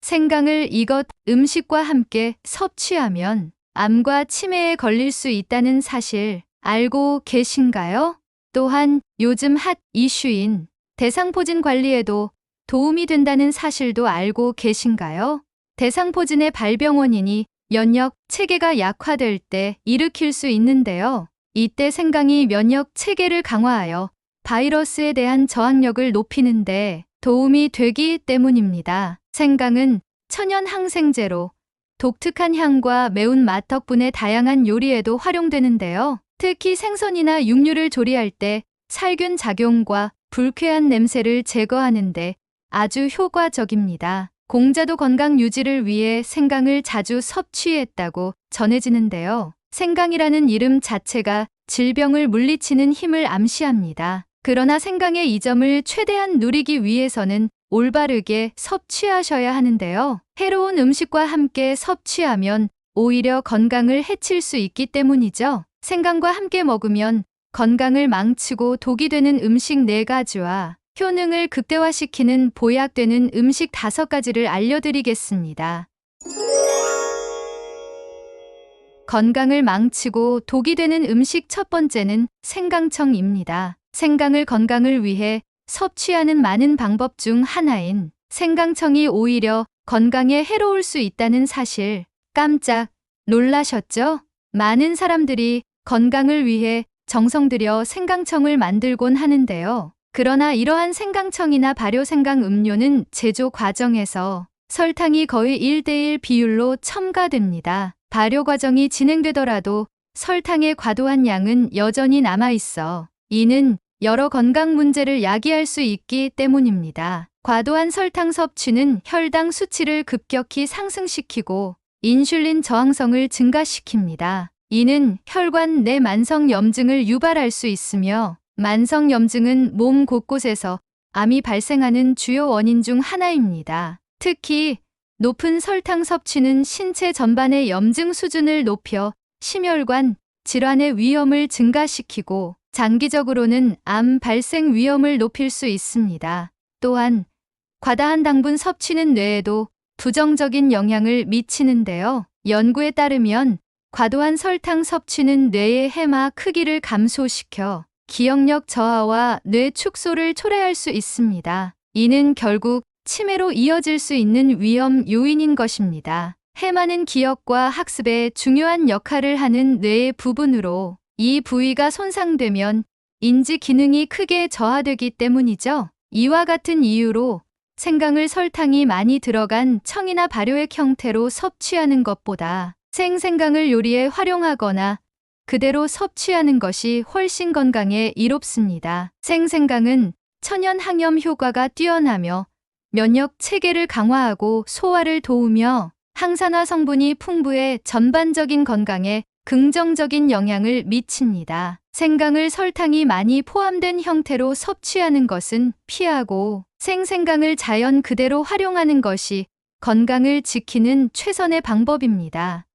생강을 이것 음식과 함께 섭취하면 암과 치매에 걸릴 수 있다는 사실 알고 계신가요? 또한 요즘 핫 이슈인 대상포진 관리에도 도움이 된다는 사실도 알고 계신가요? 대상포진의 발병 원인이 면역 체계가 약화될 때 일으킬 수 있는데요. 이때 생강이 면역 체계를 강화하여 바이러스에 대한 저항력을 높이는데 도움이 되기 때문입니다. 생강은 천연 항생제로 독특한 향과 매운 맛 덕분에 다양한 요리에도 활용되는데요. 특히 생선이나 육류를 조리할 때 살균 작용과 불쾌한 냄새를 제거하는데 아주 효과적입니다. 공자도 건강 유지를 위해 생강을 자주 섭취했다고 전해지는데요. 생강이라는 이름 자체가 질병을 물리치는 힘을 암시합니다. 그러나 생강의 이 점을 최대한 누리기 위해서는 올바르게 섭취하셔야 하는데요. 해로운 음식과 함께 섭취하면 오히려 건강을 해칠 수 있기 때문이죠. 생강과 함께 먹으면 건강을 망치고 독이 되는 음식 4가지와 효능을 극대화시키는 보약되는 음식 5가지를 알려드리겠습니다. 건강을 망치고 독이 되는 음식 첫 번째는 생강청입니다. 생강을 건강을 위해 섭취하는 많은 방법 중 하나인 생강청이 오히려 건강에 해로울 수 있다는 사실 깜짝 놀라셨죠? 많은 사람들이 건강을 위해 정성 들여 생강청을 만들곤 하는데요. 그러나 이러한 생강청이나 발효 생강 음료는 제조 과정에서 설탕이 거의 1:1 비율로 첨가됩니다. 발효 과정이 진행되더라도 설탕의 과도한 양은 여전히 남아있어 이는 여러 건강 문제를 야기할 수 있기 때문입니다. 과도한 설탕 섭취는 혈당 수치를 급격히 상승시키고 인슐린 저항성을 증가시킵니다. 이는 혈관 내 만성염증을 유발할 수 있으며 만성염증은 몸 곳곳에서 암이 발생하는 주요 원인 중 하나입니다. 특히 높은 설탕 섭취는 신체 전반의 염증 수준을 높여 심혈관 질환의 위험을 증가시키고 장기적으로는 암 발생 위험을 높일 수 있습니다. 또한 과다한 당분 섭취는 뇌에도 부정적인 영향을 미치는데요. 연구에 따르면 과도한 설탕 섭취는 뇌의 해마 크기를 감소시켜 기억력 저하와 뇌 축소를 초래할 수 있습니다. 이는 결국 치매로 이어질 수 있는 위험 요인인 것입니다. 해마는 기억과 학습에 중요한 역할을 하는 뇌의 부분으로 이 부위가 손상되면 인지 기능이 크게 저하되기 때문이죠. 이와 같은 이유로 생강을 설탕이 많이 들어간 청이나 발효액 형태로 섭취하는 것보다 생생강을 요리에 활용하거나 그대로 섭취하는 것이 훨씬 건강에 이롭습니다. 생생강은 천연 항염 효과가 뛰어나며 면역 체계를 강화하고 소화를 도우며 항산화 성분이 풍부해 전반적인 건강에 긍정적인 영향을 미칩니다. 생강을 설탕이 많이 포함된 형태로 섭취하는 것은 피하고 생강을 자연 그대로 활용하는 것이 건강을 지키는 최선의 방법입니다.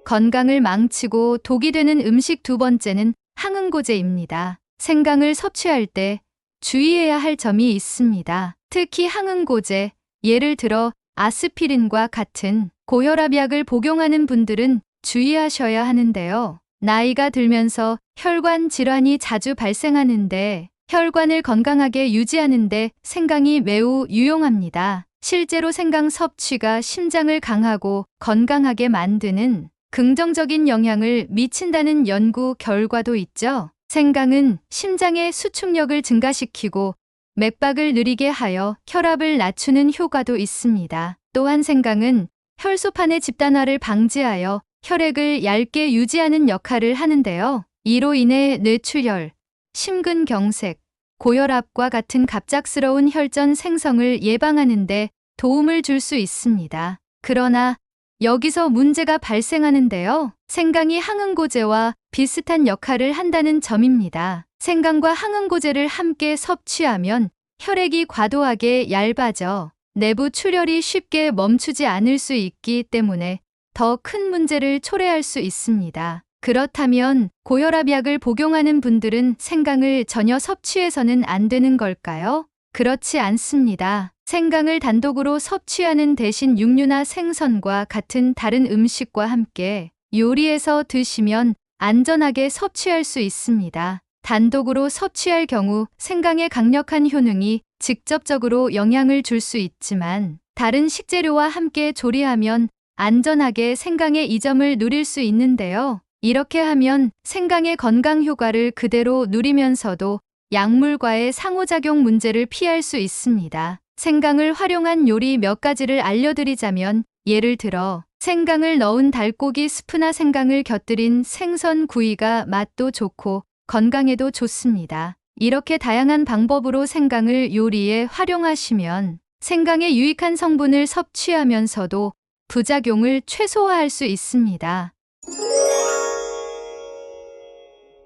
건강을 망치고 독이 되는 음식 2번째는 항응고제입니다. 생강을 섭취할 때 주의해야 할 점이 있습니다. 특히 항응고제, 예를 들어 아스피린과 같은 고혈압약을 복용하는 분들은 주의하셔야 하는데요. 나이가 들면서 혈관 질환이 자주 발생하는데 혈관을 건강하게 유지하는데 생강이 매우 유용합니다. 실제로 생강 섭취가 심장을 강하고 건강하게 만드는 긍정적인 영향을 미친다는 연구 결과도 있죠. 생강은 심장의 수축력을 증가시키고 맥박을 느리게 하여 혈압을 낮추는 효과도 있습니다. 또한 생강은 혈소판의 집단화를 방지하여 혈액을 얇게 유지하는 역할을 하는데요. 이로 인해 뇌출혈, 심근경색, 고혈압과 같은 갑작스러운 혈전 생성을 예방하는 데 도움을 줄 수 있습니다. 그러나 여기서 문제가 발생하는데요. 생강이 항응고제와 비슷한 역할을 한다는 점입니다. 생강과 항응고제를 함께 섭취하면 혈액이 과도하게 얇아져 내부 출혈이 쉽게 멈추지 않을 수 있기 때문에 더 큰 문제를 초래할 수 있습니다. 그렇다면 고혈압약을 복용하는 분들은 생강을 전혀 섭취해서는 안 되는 걸까요? 그렇지 않습니다. 생강을 단독으로 섭취하는 대신 육류나 생선과 같은 다른 음식과 함께 요리해서 드시면 안전하게 섭취할 수 있습니다. 단독으로 섭취할 경우 생강의 강력한 효능이 직접적으로 영향을 줄 수 있지만 다른 식재료와 함께 조리하면 안전하게 생강의 이점을 누릴 수 있는데요. 이렇게 하면 생강의 건강 효과를 그대로 누리면서도 약물과의 상호작용 문제를 피할 수 있습니다. 생강을 활용한 요리 몇 가지를 알려드리자면 예를 들어 생강을 넣은 달고기 스프나 생강을 곁들인 생선 구이가 맛도 좋고 건강에도 좋습니다. 이렇게 다양한 방법으로 생강을 요리에 활용하시면 생강의 유익한 성분을 섭취하면서도 부작용을 최소화할 수 있습니다.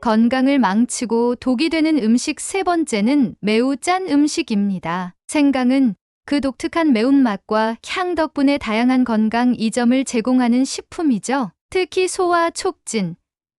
건강을 망치고 독이 되는 음식 세 번째는 매우 짠 음식입니다. 생강은 그 독특한 매운맛과 향 덕분에 다양한 건강 이점을 제공하는 식품이죠. 특히 소화 촉진,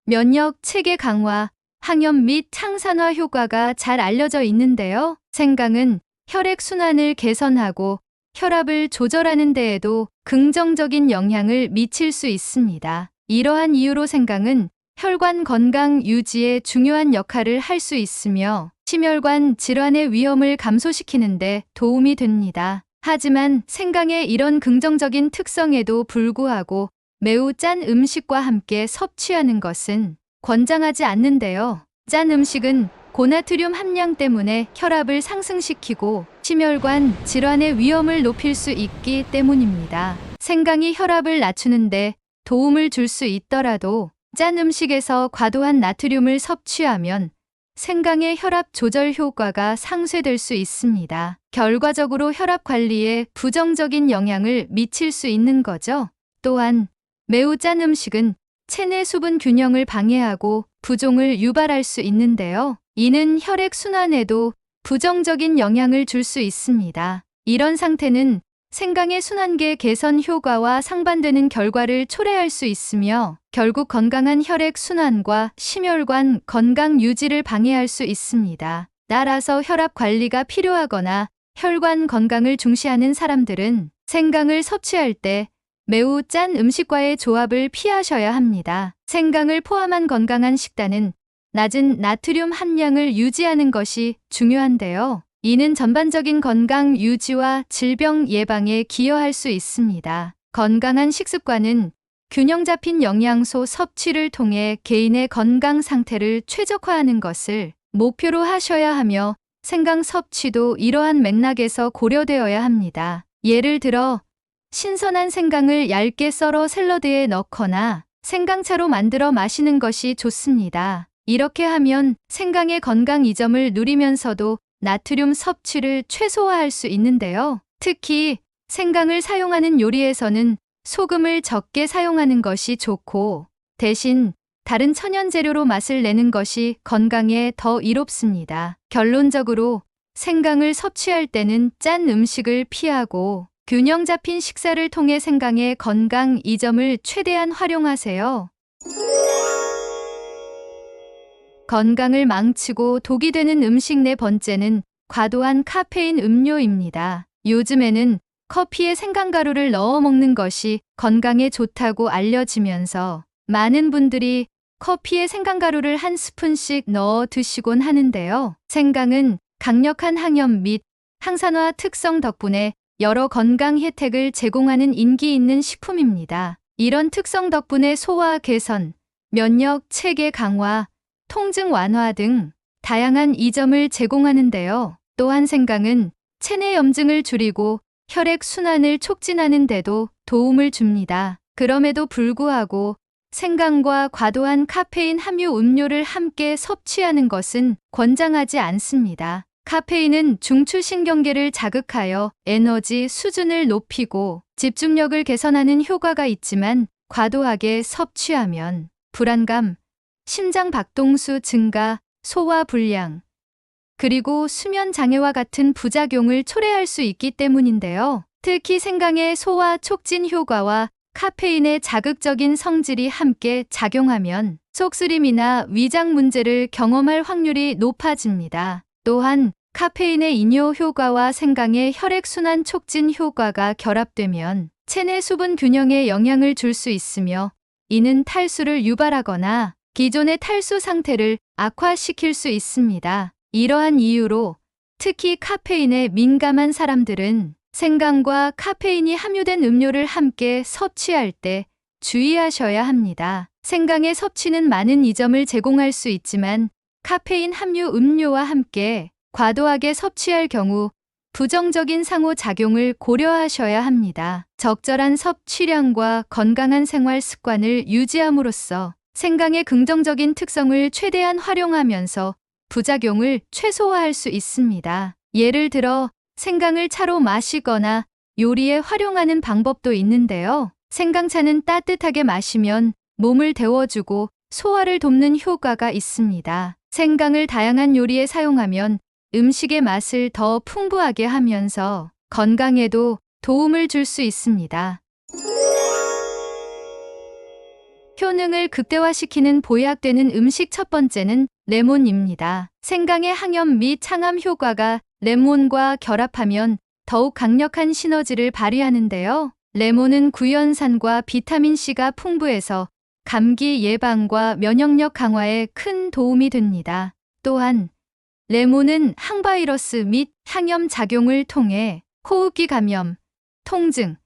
면역 체계 강화, 항염 및 항산화 효과가 잘 알려져 있는데요. 생강은 혈액순환을 개선하고 혈압을 조절하는 데에도 긍정적인 영향을 미칠 수 있습니다. 이러한 이유로 생강은 혈관 건강 유지에 중요한 역할을 할 수 있으며 심혈관 질환의 위험을 감소시키는 데 도움이 됩니다. 하지만 생강의 이런 긍정적인 특성에도 불구하고 매우 짠 음식과 함께 섭취하는 것은 권장하지 않는데요. 짠 음식은 고나트륨 함량 때문에 혈압을 상승시키고 심혈관 질환의 위험을 높일 수 있기 때문입니다. 생강이 혈압을 낮추는데 도움을 줄 수 있더라도 짠 음식에서 과도한 나트륨을 섭취하면 생강의 혈압 조절 효과가 상쇄될 수 있습니다. 결과적으로 혈압 관리에 부정적인 영향을 미칠 수 있는 거죠. 또한 매우 짠 음식은 체내 수분 균형을 방해하고 부종을 유발할 수 있는데요. 이는 혈액 순환에도 부정적인 영향을 줄 수 있습니다. 이런 상태는 생강의 순환계 개선 효과와 상반되는 결과를 초래할 수 있으며 결국 건강한 혈액 순환과 심혈관 건강 유지를 방해할 수 있습니다. 따라서 혈압 관리가 필요하거나 혈관 건강을 중시하는 사람들은 생강을 섭취할 때 매우 짠 음식과의 조합을 피하셔야 합니다. 생강을 포함한 건강한 식단은 낮은 나트륨 함량을 유지하는 것이 중요한데요. 이는 전반적인 건강 유지와 질병 예방에 기여할 수 있습니다. 건강한 식습관은 균형 잡힌 영양소 섭취를 통해 개인의 건강 상태를 최적화하는 것을 목표로 하셔야 하며 생강 섭취도 이러한 맥락에서 고려되어야 합니다. 예를 들어 신선한 생강을 얇게 썰어 샐러드에 넣거나 생강차로 만들어 마시는 것이 좋습니다. 이렇게 하면 생강의 건강 이점을 누리면서도 나트륨 섭취를 최소화할 수 있는데요. 특히 생강을 사용하는 요리에서는 소금을 적게 사용하는 것이 좋고 대신 다른 천연 재료로 맛을 내는 것이 건강에 더 이롭습니다. 결론적으로 생강을 섭취할 때는 짠 음식을 피하고 균형 잡힌 식사를 통해 생강의 건강 이점을 최대한 활용하세요. 건강을 망치고 독이 되는 음식 네 번째는 과도한 카페인 음료입니다. 요즘에는 커피에 생강가루를 넣어 먹는 것이 건강에 좋다고 알려지면서 많은 분들이 커피에 생강가루를 한 스푼씩 넣어 드시곤 하는데요. 생강은 강력한 항염 및 항산화 특성 덕분에 여러 건강 혜택을 제공하는 인기 있는 식품입니다. 이런 특성 덕분에 소화 개선, 면역 체계 강화, 통증 완화 등 다양한 이점을 제공하는데요. 또한 생강은 체내 염증을 줄이고 혈액 순환을 촉진하는 데도 도움을 줍니다. 그럼에도 불구하고 생강과 과도한 카페인 함유 음료를 함께 섭취하는 것은 권장하지 않습니다. 카페인은 중추신경계를 자극하여 에너지 수준을 높이고 집중력을 개선하는 효과가 있지만 과도하게 섭취하면 불안감, 심장 박동수 증가, 소화 불량, 그리고 수면 장애와 같은 부작용을 초래할 수 있기 때문인데요. 특히 생강의 소화 촉진 효과와 카페인의 자극적인 성질이 함께 작용하면 속쓰림이나 위장 문제를 경험할 확률이 높아집니다. 또한 카페인의 이뇨 효과와 생강의 혈액순환 촉진 효과가 결합되면 체내 수분 균형에 영향을 줄 수 있으며 이는 탈수를 유발하거나 기존의 탈수 상태를 악화시킬 수 있습니다. 이러한 이유로 특히 카페인에 민감한 사람들은 생강과 카페인이 함유된 음료를 함께 섭취할 때 주의하셔야 합니다. 생강의 섭취는 많은 이점을 제공할 수 있지만 카페인 함유 음료와 함께 과도하게 섭취할 경우 부정적인 상호작용을 고려하셔야 합니다. 적절한 섭취량과 건강한 생활 습관을 유지함으로써 생강의 긍정적인 특성을 최대한 활용하면서 부작용을 최소화할 수 있습니다. 예를 들어 생강을 차로 마시거나 요리에 활용하는 방법도 있는데요. 생강차는 따뜻하게 마시면 몸을 데워주고 소화를 돕는 효과가 있습니다. 생강을 다양한 요리에 사용하면 음식의 맛을 더 풍부하게 하면서 건강에도 도움을 줄 수 있습니다. 효능을 극대화시키는 보약되는 음식 첫 번째는 레몬입니다. 생강의 항염 및 창암 효과가 레몬과 결합하면 더욱 강력한 시너지를 발휘하는데요. 레몬은 구연산과 비타민C가 풍부해서 감기 예방과 면역력 강화에 큰 도움이 됩니다. 또한 레몬은 항바이러스 및 항염 작용을 통해 호흡기 감염, 통증,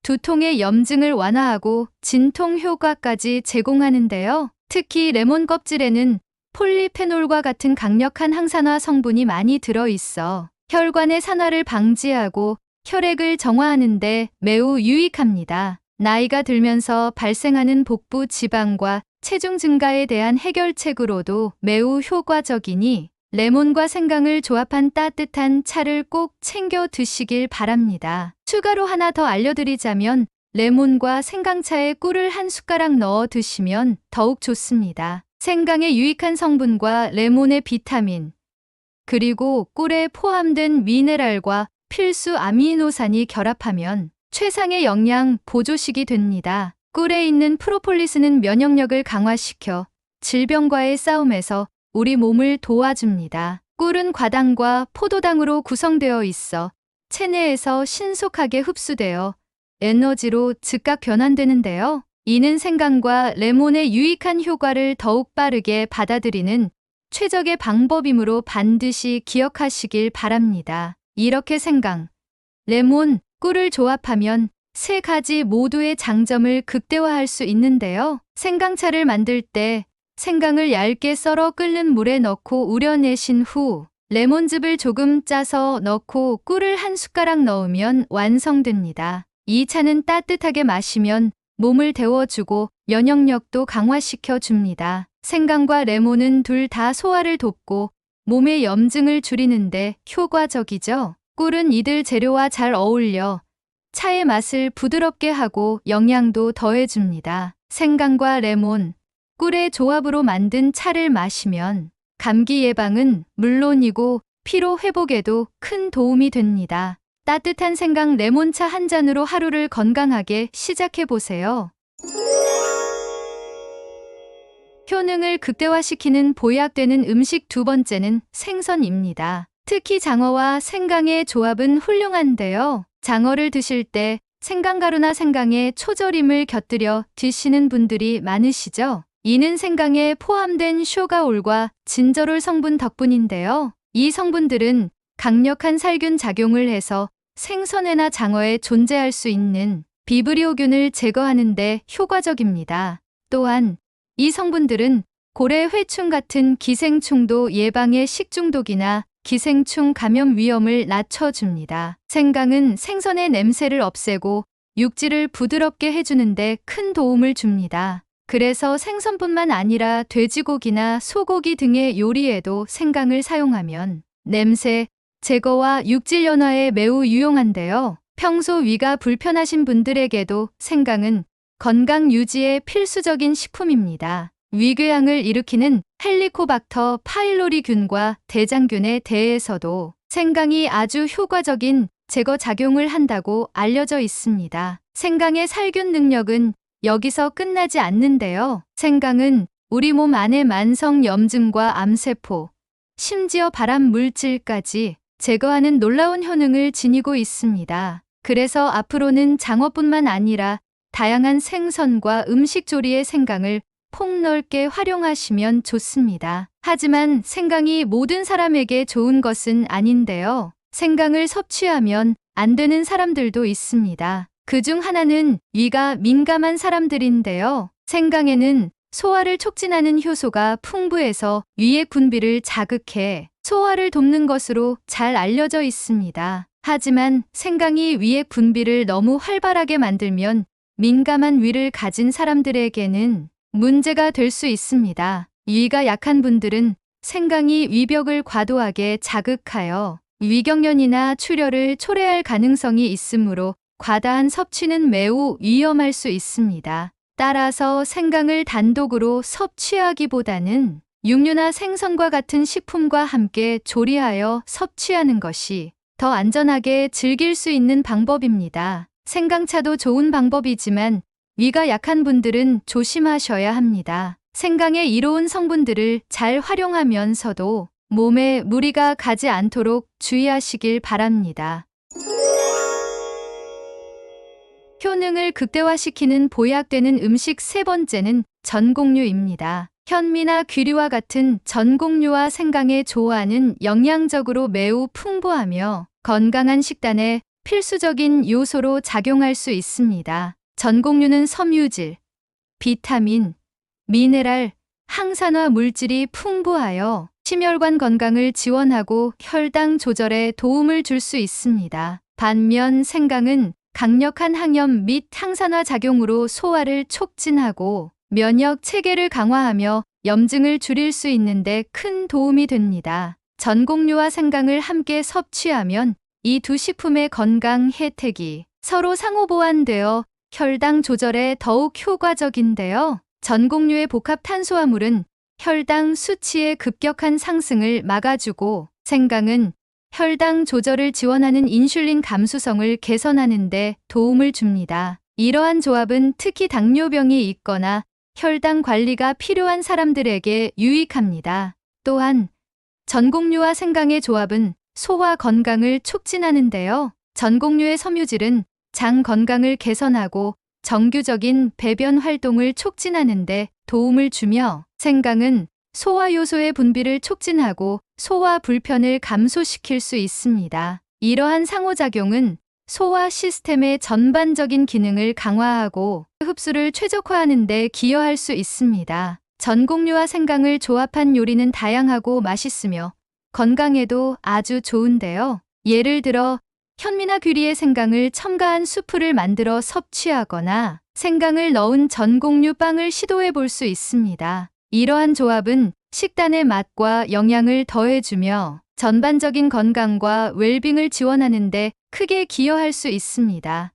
두통의 염증을 완화하고 진통 효과까지 제공하는데요. 특히 레몬 껍질에는 폴리페놀과 같은 강력한 항산화 성분이 많이 들어있어 혈관의 산화를 방지하고 혈액을 정화하는 데 매우 유익합니다. 나이가 들면서 발생하는 복부 지방과 체중 증가에 대한 해결책으로도 매우 효과적이니 레몬과 생강을 조합한 따뜻한 차를 꼭 챙겨 드시길 바랍니다. 추가로 하나 더 알려드리자면 레몬과 생강차에 꿀을 한 숟가락 넣어 드시면 더욱 좋습니다. 생강의 유익한 성분과 레몬의 비타민, 그리고 꿀에 포함된 미네랄과 필수 아미노산이 결합하면 최상의 영양 보조식이 됩니다. 꿀에 있는 프로폴리스는 면역력을 강화시켜 질병과의 싸움에서 우리 몸을 도와줍니다. 꿀은 과당과 포도당으로 구성되어 있어 체내에서 신속하게 흡수되어 에너지로 즉각 변환되는데요. 이는 생강과 레몬의 유익한 효과를 더욱 빠르게 받아들이는 최적의 방법이므로 반드시 기억하시길 바랍니다. 이렇게 생강, 레몬, 꿀을 조합하면 세 가지 모두의 장점을 극대화할 수 있는데요. 생강차를 만들 때 생강을 얇게 썰어 끓는 물에 넣고 우려내신 후 레몬즙을 조금 짜서 넣고 꿀을 한 숟가락 넣으면 완성됩니다. 이 차는 따뜻하게 마시면 몸을 데워주고 면역력도 강화시켜 줍니다. 생강과 레몬은 둘 다 소화를 돕고 몸의 염증을 줄이는데 효과적이죠. 꿀은 이들 재료와 잘 어울려 차의 맛을 부드럽게 하고 영양도 더해줍니다. 생강과 레몬, 꿀의 조합으로 만든 차를 마시면 감기 예방은 물론이고 피로 회복에도 큰 도움이 됩니다. 따뜻한 생강 레몬차 한 잔으로 하루를 건강하게 시작해 보세요. 효능을 극대화시키는 보약되는 음식 두 번째는 생선입니다. 특히 장어와 생강의 조합은 훌륭한데요. 장어를 드실 때 생강가루나 생강에 초절임을 곁들여 드시는 분들이 많으시죠? 이는 생강에 포함된 쇼가올과 진저롤 성분 덕분인데요. 이 성분들은 강력한 살균 작용을 해서 생선회나 장어에 존재할 수 있는 비브리오균을 제거하는 데 효과적입니다. 또한 이 성분들은 고래 회충 같은 기생충도 예방에 식중독이나 기생충 감염 위험을 낮춰줍니다. 생강은 생선의 냄새를 없애고 육질을 부드럽게 해주는데 큰 도움을 줍니다. 그래서 생선뿐만 아니라 돼지고기나 소고기 등의 요리에도 생강을 사용하면 냄새 제거와 육질 연화에 매우 유용한데요. 평소 위가 불편하신 분들에게도 생강은 건강 유지에 필수적인 식품입니다. 위궤양을 일으키는 헬리코박터 파일로리균과 대장균에 대해서도 생강이 아주 효과적인 제거 작용을 한다고 알려져 있습니다. 생강의 살균 능력은 여기서 끝나지 않는데요. 생강은 우리 몸 안의 만성 염증과 암세포, 심지어 발암 물질까지 제거하는 놀라운 효능을 지니고 있습니다. 그래서 앞으로는 장어뿐만 아니라 다양한 생선과 음식 조리에 생강을 폭넓게 활용하시면 좋습니다. 하지만 생강이 모든 사람에게 좋은 것은 아닌데요. 생강을 섭취하면 안 되는 사람들도 있습니다. 그중 하나는 위가 민감한 사람들인데요. 생강에는 소화를 촉진하는 효소가 풍부해서 위의 군비를 자극해 소화를 돕는 것으로 잘 알려져 있습니다. 하지만 생강이 위의 군비를 너무 활발하게 만들면 민감한 위를 가진 사람들에게는 문제가 될 수 있습니다. 위가 약한 분들은 생강이 위벽을 과도하게 자극하여 위경련이나 출혈을 초래할 가능성이 있으므로 과다한 섭취는 매우 위험할 수 있습니다. 따라서 생강을 단독으로 섭취하기보다는 육류나 생선과 같은 식품과 함께 조리하여 섭취하는 것이 더 안전하게 즐길 수 있는 방법입니다. 생강차도 좋은 방법이지만 위가 약한 분들은 조심하셔야 합니다. 생강의 이로운 성분들을 잘 활용하면서도 몸에 무리가 가지 않도록 주의하시길 바랍니다. 효능을 극대화시키는 보약되는 음식 세 번째는 전곡류입니다. 현미나 귀류와 같은 전곡류와 생강의 조화는 영양적으로 매우 풍부하며 건강한 식단에 필수적인 요소로 작용할 수 있습니다. 전곡류는 섬유질, 비타민, 미네랄, 항산화 물질이 풍부하여 심혈관 건강을 지원하고 혈당 조절에 도움을 줄 수 있습니다. 반면 생강은 강력한 항염 및 항산화 작용으로 소화를 촉진하고 면역 체계를 강화하며 염증을 줄일 수 있는데 큰 도움이 됩니다. 전곡류와 생강을 함께 섭취하면 이 두 식품의 건강 혜택이 서로 상호 보완되어 혈당 조절에 더욱 효과적인데요. 전곡류의 복합 탄수화물은 혈당 수치의 급격한 상승을 막아주고 생강은 혈당 조절을 지원하는 인슐린 감수성을 개선하는 데 도움을 줍니다. 이러한 조합은 특히 당뇨병이 있거나 혈당 관리가 필요한 사람들에게 유익합니다. 또한 전곡류와 생강의 조합은 소화 건강을 촉진하는데요. 전곡류의 섬유질은 장 건강을 개선하고 정규적인 배변 활동을 촉진하는 데 도움을 주며 생강은 소화 요소의 분비를 촉진하고 소화 불편을 감소시킬 수 있습니다. 이러한 상호작용은 소화 시스템의 전반적인 기능을 강화하고 흡수를 최적화하는 데 기여할 수 있습니다. 전곡류와 생강을 조합한 요리는 다양하고 맛있으며 건강에도 아주 좋은데요. 예를 들어 현미나 귀리의 생강을 첨가한 수프를 만들어 섭취하거나 생강을 넣은 전곡류 빵을 시도해 볼 수 있습니다. 이러한 조합은 식단의 맛과 영양을 더해주며 전반적인 건강과 웰빙을 지원하는 데 크게 기여할 수 있습니다.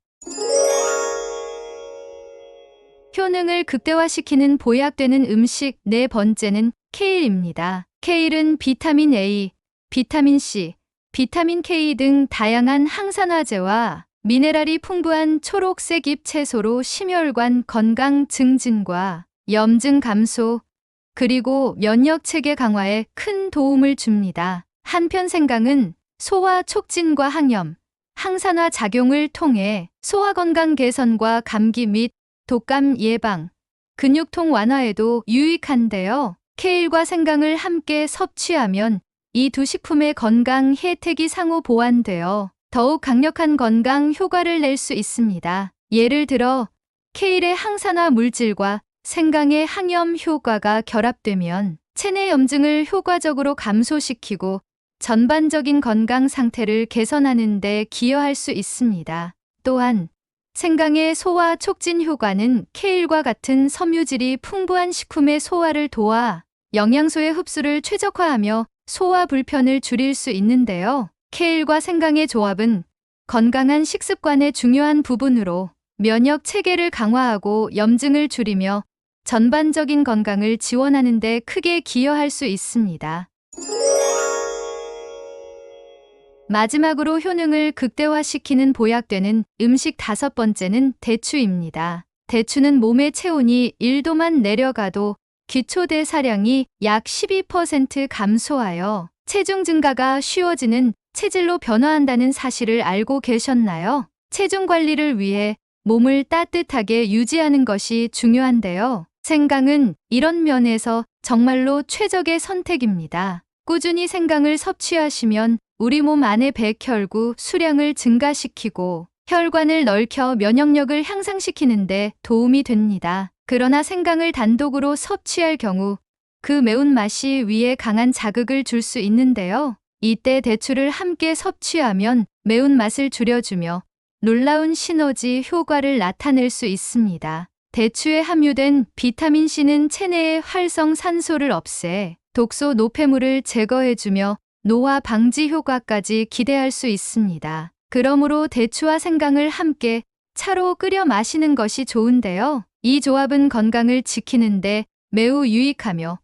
효능을 극대화시키는 보약되는 음식 네 번째는 케일입니다. 케일은 비타민 A, 비타민 C, 비타민 K 등 다양한 항산화제와 미네랄이 풍부한 초록색 잎 채소로 심혈관 건강 증진과 염증 감소, 그리고 면역 체계 강화에 큰 도움을 줍니다. 한편 생강은 소화 촉진과 항염, 항산화 작용을 통해 소화 건강 개선과 감기 및 독감 예방, 근육통 완화에도 유익한데요. 케일과 생강을 함께 섭취하면 이 두 식품의 건강 혜택이 상호 보완되어 더욱 강력한 건강 효과를 낼 수 있습니다. 예를 들어 케일의 항산화 물질과 생강의 항염 효과가 결합되면 체내 염증을 효과적으로 감소시키고 전반적인 건강 상태를 개선하는 데 기여할 수 있습니다. 또한 생강의 소화 촉진 효과는 케일과 같은 섬유질이 풍부한 식품의 소화를 도와 영양소의 흡수를 최적화하며 소화 불편을 줄일 수 있는데요. 케일과 생강의 조합은 건강한 식습관의 중요한 부분으로 면역 체계를 강화하고 염증을 줄이며 전반적인 건강을 지원하는 데 크게 기여할 수 있습니다. 마지막으로 효능을 극대화시키는 보약되는 음식 다섯 번째는 대추입니다. 대추는 몸의 체온이 1도만 내려가도 기초대사량이 약 12% 감소하여 체중 증가가 쉬워지는 체질로 변화한다는 사실을 알고 계셨나요? 체중 관리를 위해 몸을 따뜻하게 유지하는 것이 중요한데요. 생강은 이런 면에서 정말로 최적의 선택입니다. 꾸준히 생강을 섭취하시면 우리 몸 안의 백혈구 수량을 증가시키고 혈관을 넓혀 면역력을 향상시키는 데 도움이 됩니다. 그러나 생강을 단독으로 섭취할 경우 그 매운맛이 위에 강한 자극을 줄 수 있는데요. 이때 대추를 함께 섭취하면 매운맛을 줄여주며 놀라운 시너지 효과를 나타낼 수 있습니다. 대추에 함유된 비타민C는 체내의 활성산소를 없애 독소 노폐물을 제거해주며 노화 방지 효과까지 기대할 수 있습니다. 그러므로 대추와 생강을 함께 차로 끓여 마시는 것이 좋은데요. 이 조합은 건강을 지키는데 매우 유익하며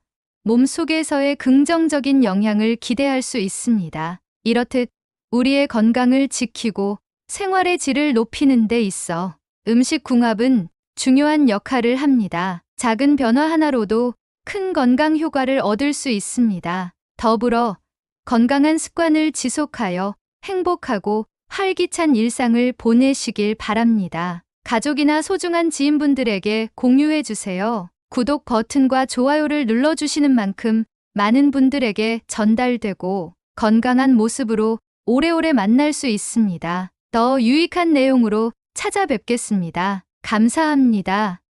몸속에서의 긍정적인 영향을 기대할 수 있습니다. 이렇듯 우리의 건강을 지키고 생활의 질을 높이는 데 있어 음식궁합은 중요한 역할을 합니다. 작은 변화 하나로도 큰 건강 효과를 얻을 수 있습니다. 더불어 건강한 습관을 지속하여 행복하고 활기찬 일상을 보내시길 바랍니다. 가족이나 소중한 지인분들에게 공유해 주세요. 구독 버튼과 좋아요를 눌러주시는 만큼 많은 분들에게 전달되고 건강한 모습으로 오래오래 만날 수 있습니다. 더 유익한 내용으로 찾아뵙겠습니다. 감사합니다.